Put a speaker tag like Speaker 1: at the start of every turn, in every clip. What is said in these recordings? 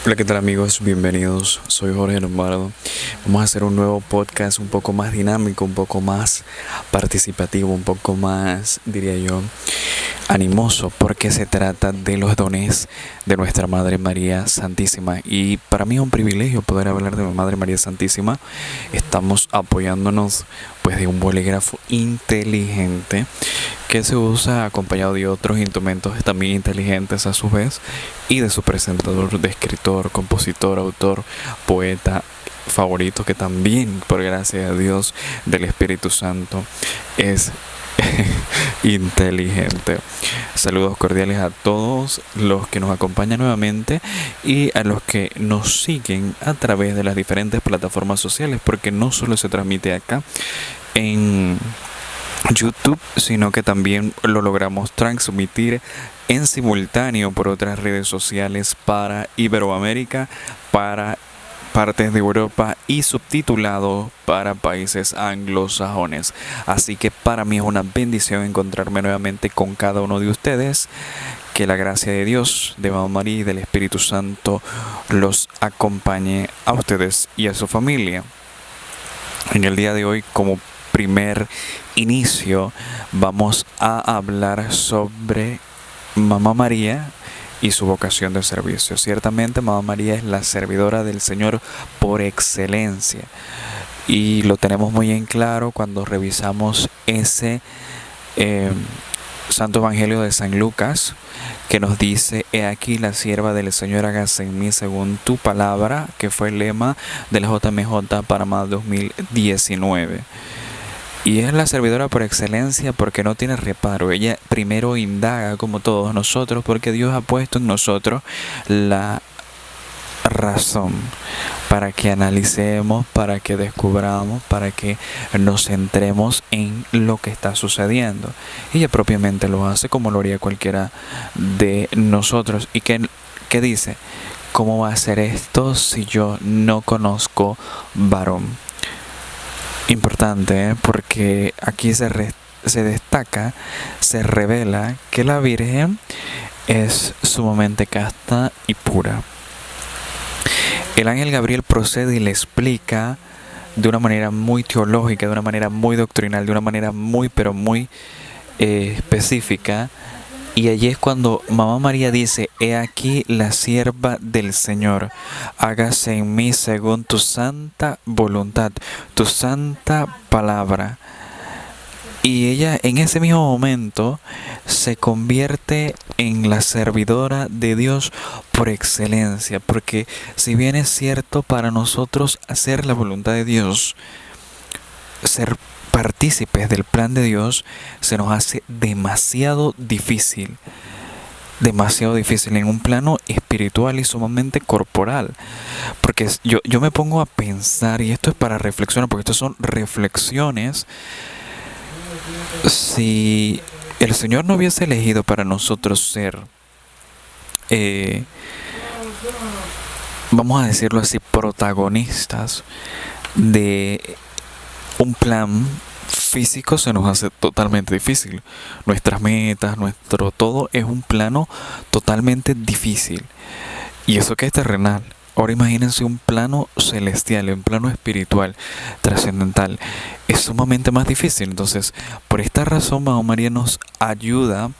Speaker 1: Hola, ¿qué tal amigos? Bienvenidos. Soy Jorge Lombardo. Vamos a hacer un nuevo podcast un poco más dinámico, un poco más participativo, un poco más, diría yo, animoso, porque se trata de los dones de nuestra Madre María Santísima. Y para mí es un privilegio poder hablar de mi Madre María Santísima. Estamos apoyándonos pues de un bolígrafo inteligente que se usa acompañado de otros instrumentos también inteligentes a su vez, y de su presentador, de escritor, compositor, autor, poeta favorito, que también, por gracia de Dios, del Espíritu Santo, es inteligente. Saludos cordiales a todos los que nos acompañan nuevamente y a los que nos siguen a través de las diferentes plataformas sociales, porque no solo se transmite acá en YouTube, sino que también lo logramos transmitir en simultáneo por otras redes sociales para Iberoamérica, para partes de Europa y subtitulado para países anglosajones. Así que para mí es una bendición encontrarme nuevamente con cada uno de ustedes. Que la gracia de Dios, de Mamá María y del Espíritu Santo los acompañe a ustedes y a su familia. En el día de hoy, como primer inicio, vamos a hablar sobre Mamá María y su vocación de servicio. Ciertamente Mamá María es la servidora del Señor por excelencia, y lo tenemos muy en claro cuando revisamos ese Santo Evangelio de San Lucas, que nos dice: he aquí la sierva del Señor, hágase en mí según tu palabra, que fue el lema de la JMJ para más 2019. Y es la servidora por excelencia porque no tiene reparo. Ella primero indaga, como todos nosotros, porque Dios ha puesto en nosotros la razón para que analicemos, para que descubramos, para que nos centremos en lo que está sucediendo. Ella propiamente lo hace como lo haría cualquiera de nosotros. ¿Y qué dice? ¿Cómo va a ser esto si yo no conozco varón? Importante, porque aquí se destaca, se revela que la Virgen es sumamente casta y pura. El ángel Gabriel procede y le explica de una manera muy teológica, de una manera muy doctrinal, de una manera muy específica. Y allí es cuando Mamá María dice: he aquí la sierva del Señor, hágase en mí según tu santa voluntad, tu santa palabra. Y ella en ese mismo momento se convierte en la servidora de Dios por excelencia, porque si bien es cierto para nosotros hacer la voluntad de Dios, ser partícipes del plan de Dios, se nos hace demasiado difícil en un plano espiritual y sumamente corporal. Porque yo me pongo a pensar, y esto es para reflexionar, porque estas son reflexiones. Si el Señor no hubiese elegido para nosotros ser, vamos a decirlo así, protagonistas de un plan físico, se nos hace totalmente difícil. Nuestras metas, nuestro todo es un plano totalmente difícil. Y eso que es terrenal. Ahora imagínense un plano celestial, un plano espiritual, trascendental. Es sumamente más difícil. Entonces, por esta razón, Mamá María nos ayuda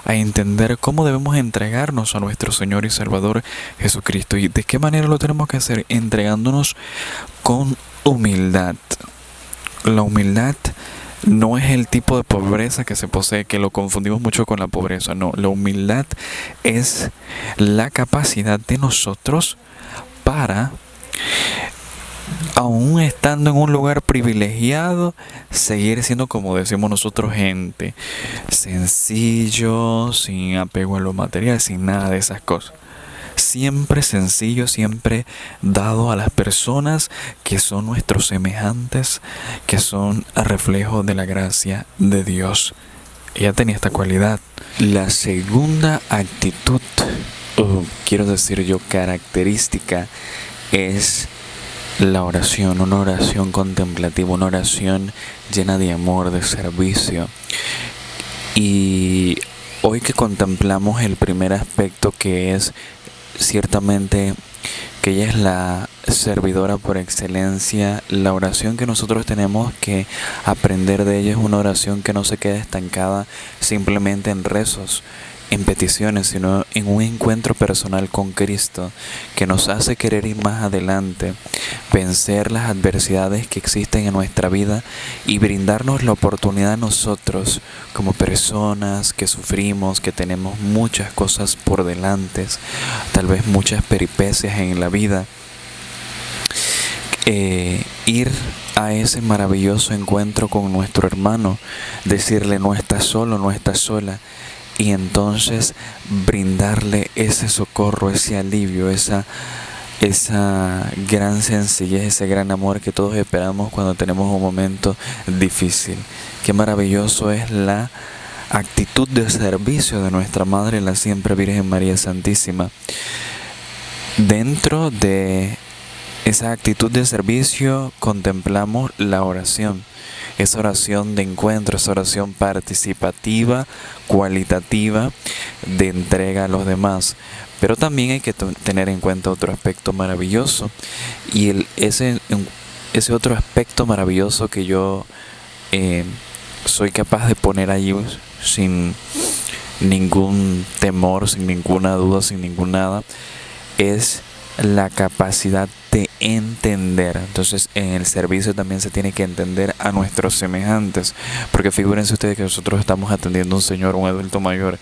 Speaker 1: a entender cómo debemos entregarnos a nuestro Señor y Salvador Jesucristo. ¿Y de qué manera lo tenemos que hacer? Entregándonos con humildad. La humildad no es el tipo de pobreza que se posee, que lo confundimos mucho con la pobreza. No, la humildad es la capacidad de nosotros para, aún estando en un lugar privilegiado, seguir siendo, como decimos nosotros, gente sencillo, sin apego a lo material, sin nada de esas cosas. Siempre sencillo, siempre dado a las personas que son nuestros semejantes, que son a reflejo de la gracia de Dios. Ella tenía esta cualidad. La segunda actitud, o quiero decir yo característica, es la oración, una oración contemplativa, una oración llena de amor, de servicio. Y hoy que contemplamos el primer aspecto, que es ciertamente que ella es la servidora por excelencia. La oración que nosotros tenemos que aprender de ella es una oración que no se queda estancada simplemente en rezos, en peticiones, sino en un encuentro personal con Cristo que nos hace querer ir más adelante, vencer las adversidades que existen en nuestra vida y brindarnos la oportunidad a nosotros como personas que sufrimos, que tenemos muchas cosas por delante, tal vez muchas peripecias en la vida, ir a ese maravilloso encuentro con nuestro hermano, decirle no estás solo, no estás sola, y entonces brindarle ese socorro, ese alivio, esa gran sencillez, ese gran amor que todos esperamos cuando tenemos un momento difícil. Qué maravilloso es la actitud de servicio de nuestra Madre, la siempre Virgen María Santísima. Dentro de esa actitud de servicio contemplamos la oración. Esa oración de encuentro, esa oración participativa, cualitativa, de entrega a los demás. Pero también hay que tener en cuenta otro aspecto maravilloso. Y ese otro aspecto maravilloso que yo soy capaz de poner allí sin ningún temor, sin ninguna duda, sin ningún nada, es la capacidad de entender. Entonces en el servicio también se tiene que entender a nuestros semejantes, porque figúrense ustedes que nosotros estamos atendiendo a un señor, un adulto mayor.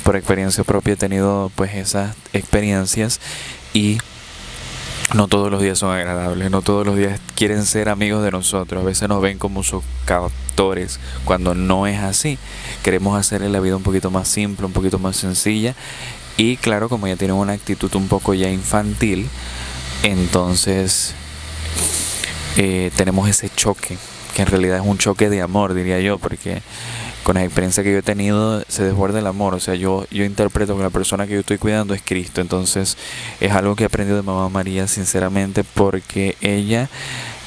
Speaker 1: Por experiencia propia he tenido pues esas experiencias y no todos los días son agradables, no todos los días quieren ser amigos de nosotros, a veces nos ven como sus captores, cuando no es así. Queremos hacerle la vida un poquito más simple, un poquito más sencilla. Y claro, como ya tienen una actitud un poco ya infantil, entonces tenemos ese choque, que en realidad es un choque de amor, diría yo, porque con la experiencia que yo he tenido se desborda el amor. O sea, yo interpreto que la persona que yo estoy cuidando es Cristo. Entonces es algo que he aprendido de Mamá María, sinceramente, porque ella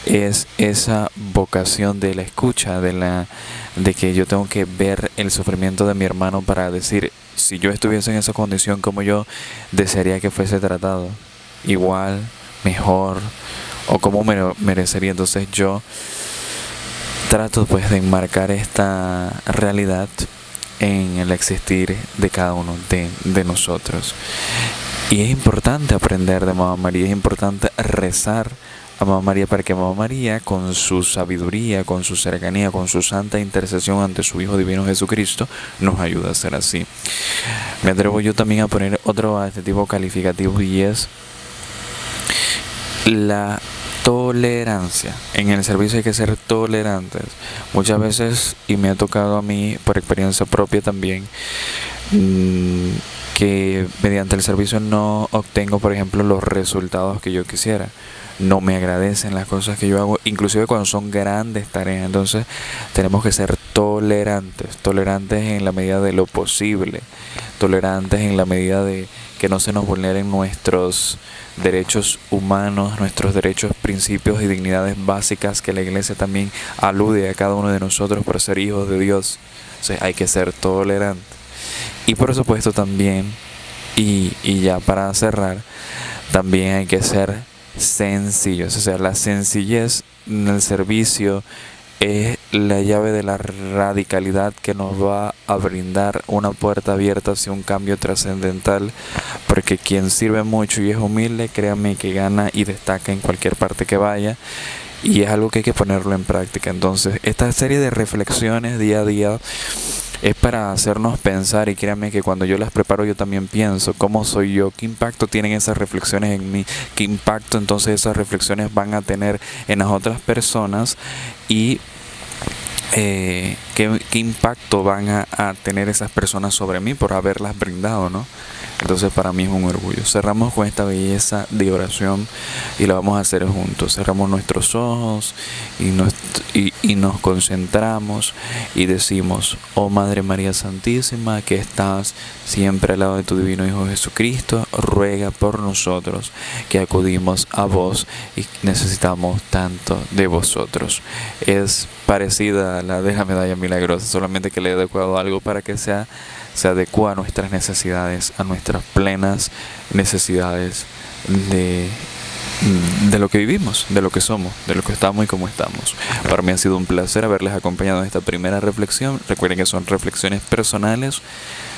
Speaker 1: es esa vocación de la escucha, de que yo tengo que ver el sufrimiento de mi hermano para decir, si yo estuviese en esa condición, como yo desearía que fuese tratado, igual, mejor, o como merecería. Entonces yo trato pues de enmarcar esta realidad en el existir de cada uno de nosotros. Y es importante aprender de Mamá María, es importante rezar a Mamá María para que Mamá María, con su sabiduría, con su cercanía, con su santa intercesión ante su Hijo Divino Jesucristo, nos ayude a ser así. Me atrevo yo también a poner otro adjetivo calificativo, y es la tolerancia. En el servicio hay que ser tolerantes. Muchas veces, y me ha tocado a mí por experiencia propia también, que mediante el servicio no obtengo, por ejemplo, los resultados que yo quisiera. No me agradecen las cosas que yo hago, inclusive cuando son grandes tareas. Entonces tenemos que ser tolerantes, tolerantes en la medida de lo posible, tolerantes en la medida de que no se nos vulneren nuestros derechos humanos, nuestros derechos, principios y dignidades básicas que la Iglesia también alude a cada uno de nosotros por ser hijos de Dios. Entonces hay que ser tolerantes. Y por supuesto también, y ya para cerrar, también hay que ser sencillos. O sea, la sencillez en el servicio es la llave de la radicalidad que nos va a brindar una puerta abierta hacia un cambio trascendental, porque quien sirve mucho y es humilde, créanme que gana y destaca en cualquier parte que vaya, y es algo que hay que ponerlo en práctica. Entonces, esta serie de reflexiones día a día es para hacernos pensar, y créanme que cuando yo las preparo yo también pienso, ¿cómo soy yo? ¿Qué impacto tienen esas reflexiones en mí? ¿Qué impacto entonces esas reflexiones van a tener en las otras personas? Y ¿qué impacto van a tener esas personas sobre mí por haberlas brindado, ¿no? Entonces para mí es un orgullo. Cerramos con esta belleza de oración y la vamos a hacer juntos. Cerramos nuestros ojos y nos concentramos y decimos: oh Madre María Santísima, que estás siempre al lado de tu divino Hijo Jesucristo, ruega por nosotros que acudimos a vos y necesitamos tanto de vosotros. Es parecida a la de la medalla milagrosa, solamente que le he adecuado algo para que se adecua a nuestras necesidades, a nuestras plenas necesidades de, de lo que vivimos, de lo que somos, de lo que estamos y cómo estamos. Para mí ha sido un placer haberles acompañado en esta primera reflexión. Recuerden que son reflexiones personales,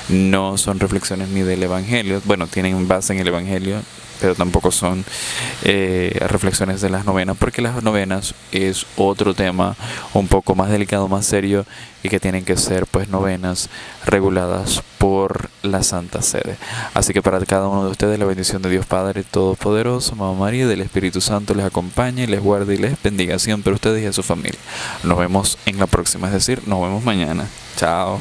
Speaker 1: no son reflexiones ni del Evangelio. Bueno, tienen base en el Evangelio, pero tampoco son reflexiones de las novenas, porque las novenas es otro tema un poco más delicado, más serio, y que tienen que ser pues novenas reguladas por la Santa Sede. Así que para cada uno de ustedes la bendición de Dios Padre Todopoderoso, Mamá María y del Espíritu Santo les acompañe, les guarde y les bendiga siempre a ustedes y a su familia. Nos vemos en la próxima, es decir, nos vemos mañana. Chao.